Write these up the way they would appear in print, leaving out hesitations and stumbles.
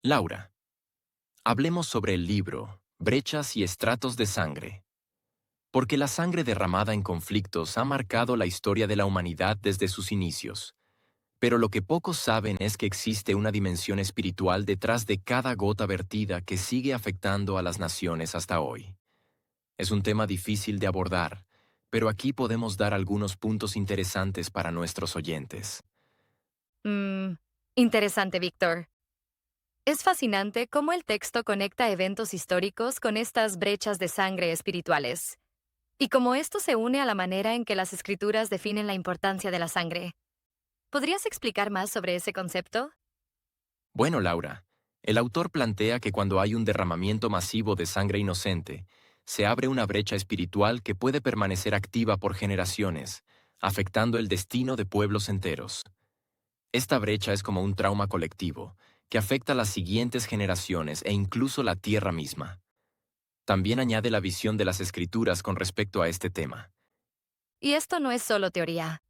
Laura, hablemos sobre el libro Brechas y estratos de sangre, porque la sangre derramada en conflictos ha marcado la historia de la humanidad desde sus inicios. Pero lo que pocos saben es que existe una dimensión espiritual detrás de cada gota vertida que sigue afectando a las naciones hasta hoy. Es un tema difícil de abordar, pero aquí podemos dar algunos puntos interesantes para nuestros oyentes. Mm, Interesante, Víctor. Es fascinante cómo el texto conecta eventos históricos con estas brechas de sangre espirituales, y cómo esto se une a la manera en que las escrituras definen la importancia de la sangre. ¿Podrías explicar más sobre ese concepto? Bueno, Laura, el autor plantea que cuando hay un derramamiento masivo de sangre inocente, se abre una brecha espiritual que puede permanecer activa por generaciones, afectando el destino de pueblos enteros. Esta brecha es como un trauma colectivo, que afecta a las siguientes generaciones e incluso la tierra misma. También añade la visión de las escrituras con respecto a este tema. Y esto no es solo teoría.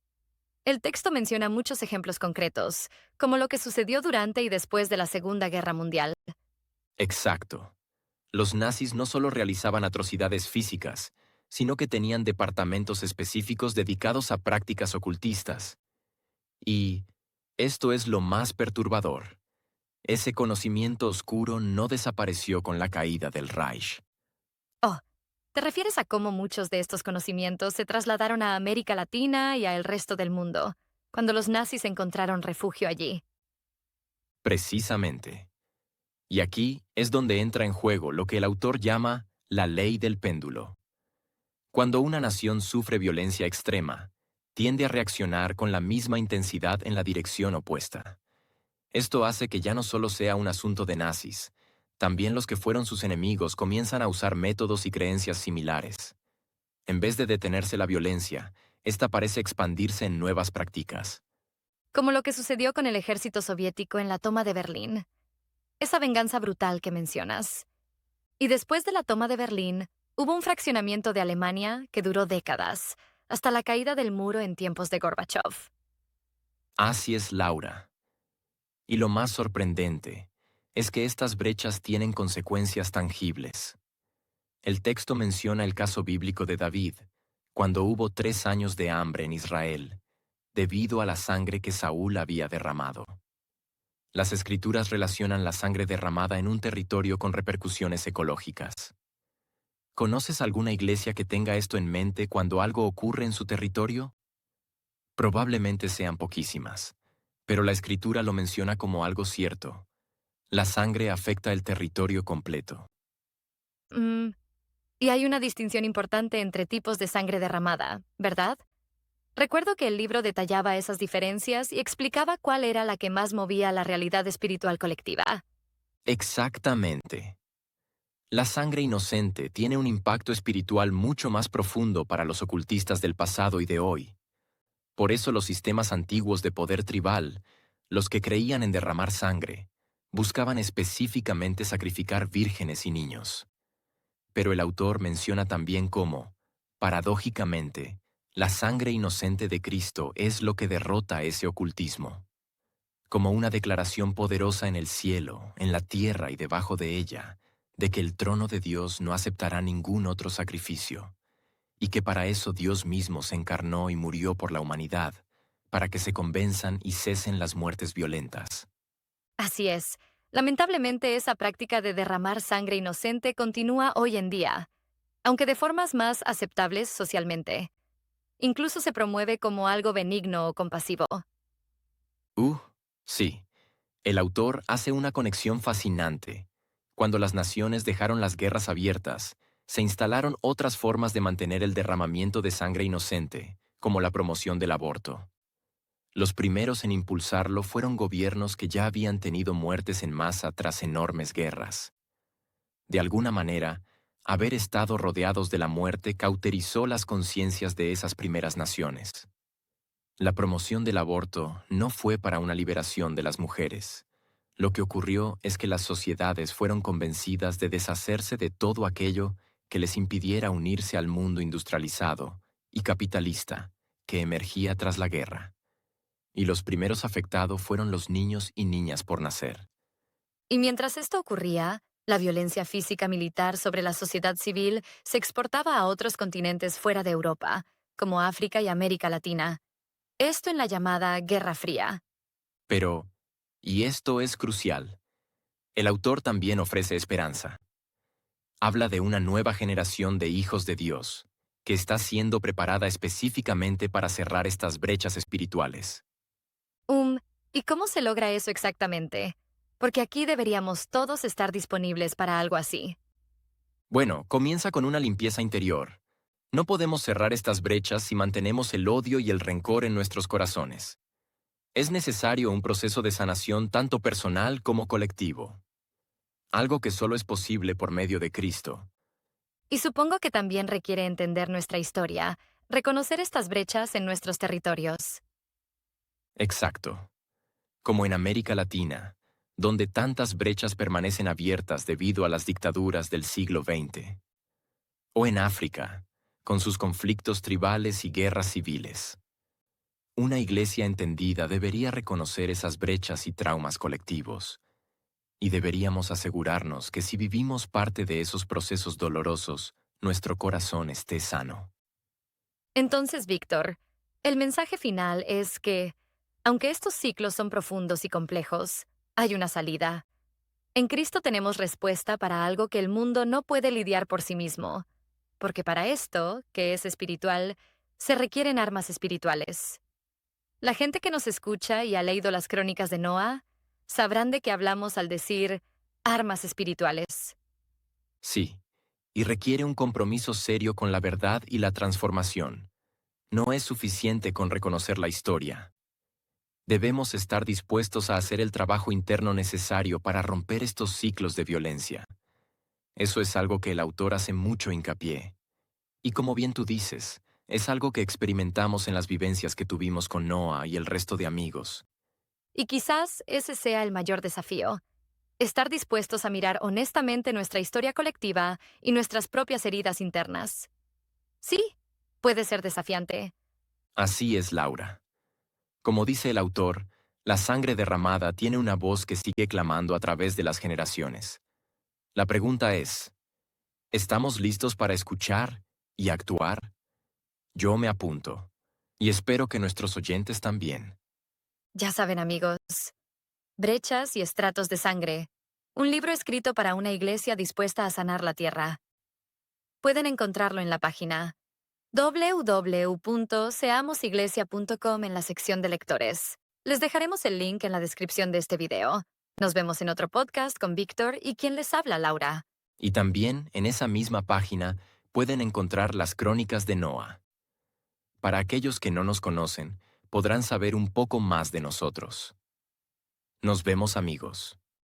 El texto menciona muchos ejemplos concretos, como lo que sucedió durante y después de la Segunda Guerra Mundial. Exacto. Los nazis no solo realizaban atrocidades físicas, sino que tenían departamentos específicos dedicados a prácticas ocultistas. Y esto es lo más perturbador. Ese conocimiento oscuro no desapareció con la caída del Reich. Oh, ¿te refieres a cómo muchos de estos conocimientos se trasladaron a América Latina y a el resto del mundo, cuando los nazis encontraron refugio allí? Precisamente. Y aquí es donde entra en juego lo que el autor llama la ley del péndulo. Cuando una nación sufre violencia extrema, tiende a reaccionar con la misma intensidad en la dirección opuesta. Esto hace que ya no solo sea un asunto de nazis, también los que fueron sus enemigos comienzan a usar métodos y creencias similares. En vez de detenerse la violencia, esta parece expandirse en nuevas prácticas. Como lo que sucedió con el ejército soviético en la toma de Berlín. Esa venganza brutal que mencionas. Y después de la toma de Berlín, hubo un fraccionamiento de Alemania que duró décadas, hasta la caída del muro en tiempos de Gorbachev. Así es, Laura. Y lo más sorprendente es que estas brechas tienen consecuencias tangibles. El texto menciona el caso bíblico de David, cuando hubo 3 años de hambre en Israel, debido a la sangre que Saúl había derramado. Las escrituras relacionan la sangre derramada en un territorio con repercusiones ecológicas. ¿Conoces alguna iglesia que tenga esto en mente cuando algo ocurre en su territorio? Probablemente sean poquísimas, pero la escritura lo menciona como algo cierto. La sangre afecta el territorio completo. Mm, y hay una distinción importante entre tipos de sangre derramada, ¿verdad? Recuerdo que el libro detallaba esas diferencias y explicaba cuál era la que más movía la realidad espiritual colectiva. Exactamente. La sangre inocente tiene un impacto espiritual mucho más profundo para los ocultistas del pasado y de hoy. Por eso los sistemas antiguos de poder tribal, los que creían en derramar sangre, buscaban específicamente sacrificar vírgenes y niños. Pero el autor menciona también cómo, paradójicamente, la sangre inocente de Cristo es lo que derrota ese ocultismo. Como una declaración poderosa en el cielo, en la tierra y debajo de ella, de que el trono de Dios no aceptará ningún otro sacrificio, y que para eso Dios mismo se encarnó y murió por la humanidad, para que se convenzan y cesen las muertes violentas. Así es. Lamentablemente, esa práctica de derramar sangre inocente continúa hoy en día, aunque de formas más aceptables socialmente. Incluso se promueve como algo benigno o compasivo. Uh, sí, el autor hace una conexión fascinante. Cuando las naciones dejaron las guerras abiertas, se instalaron otras formas de mantener el derramamiento de sangre inocente, como la promoción del aborto. Los primeros en impulsarlo fueron gobiernos que ya habían tenido muertes en masa tras enormes guerras. De alguna manera, haber estado rodeados de la muerte cauterizó las conciencias de esas primeras naciones. La promoción del aborto no fue para una liberación de las mujeres. Lo que ocurrió es que las sociedades fueron convencidas de deshacerse de todo aquello que les impidiera unirse al mundo industrializado y capitalista que emergía tras la guerra. Y los primeros afectados fueron los niños y niñas por nacer. Y mientras esto ocurría, la violencia física militar sobre la sociedad civil se exportaba a otros continentes fuera de Europa, como África y América Latina. Esto en la llamada Guerra Fría. Pero, y esto es crucial, el autor también ofrece esperanza. Habla de una nueva generación de hijos de Dios, que está siendo preparada específicamente para cerrar estas brechas espirituales. ¿Y cómo se logra eso exactamente? Porque aquí deberíamos todos estar disponibles para algo así. Bueno, comienza con una limpieza interior. No podemos cerrar estas brechas si mantenemos el odio y el rencor en nuestros corazones. Es necesario un proceso de sanación tanto personal como colectivo. Algo que solo es posible por medio de Cristo. Y supongo que también requiere entender nuestra historia, reconocer estas brechas en nuestros territorios. Exacto. Como en América Latina, donde tantas brechas permanecen abiertas debido a las dictaduras del siglo XX. O en África, con sus conflictos tribales y guerras civiles. Una iglesia entendida debería reconocer esas brechas y traumas colectivos, y deberíamos asegurarnos que si vivimos parte de esos procesos dolorosos, nuestro corazón esté sano. Entonces, Víctor, el mensaje final es que, aunque estos ciclos son profundos y complejos, hay una salida. En Cristo tenemos respuesta para algo que el mundo no puede lidiar por sí mismo, porque para esto, que es espiritual, se requieren armas espirituales. La gente que nos escucha y ha leído las crónicas de Noah sabrán de qué hablamos al decir armas espirituales. Sí, y requiere un compromiso serio con la verdad y la transformación. No es suficiente con reconocer la historia. Debemos estar dispuestos a hacer el trabajo interno necesario para romper estos ciclos de violencia. Eso es algo que el autor hace mucho hincapié. Y como bien tú dices, es algo que experimentamos en las vivencias que tuvimos con Noah y el resto de amigos. Y quizás ese sea el mayor desafío, estar dispuestos a mirar honestamente nuestra historia colectiva y nuestras propias heridas internas. Sí, puede ser desafiante. Así es, Laura. Como dice el autor, la sangre derramada tiene una voz que sigue clamando a través de las generaciones. La pregunta es, ¿estamos listos para escuchar y actuar? Yo me apunto. Y espero que nuestros oyentes también. Ya saben, amigos, Brechas y estratos de sangre, un libro escrito para una iglesia dispuesta a sanar la tierra. Pueden encontrarlo en la página www.seamosiglesia.com en la sección de lectores. Les dejaremos el link en la descripción de este video. Nos vemos en otro podcast con Víctor y quien les habla, Laura. Y también en esa misma página pueden encontrar las crónicas de Noah. Para aquellos que no nos conocen, podrán saber un poco más de nosotros. Nos vemos, amigos.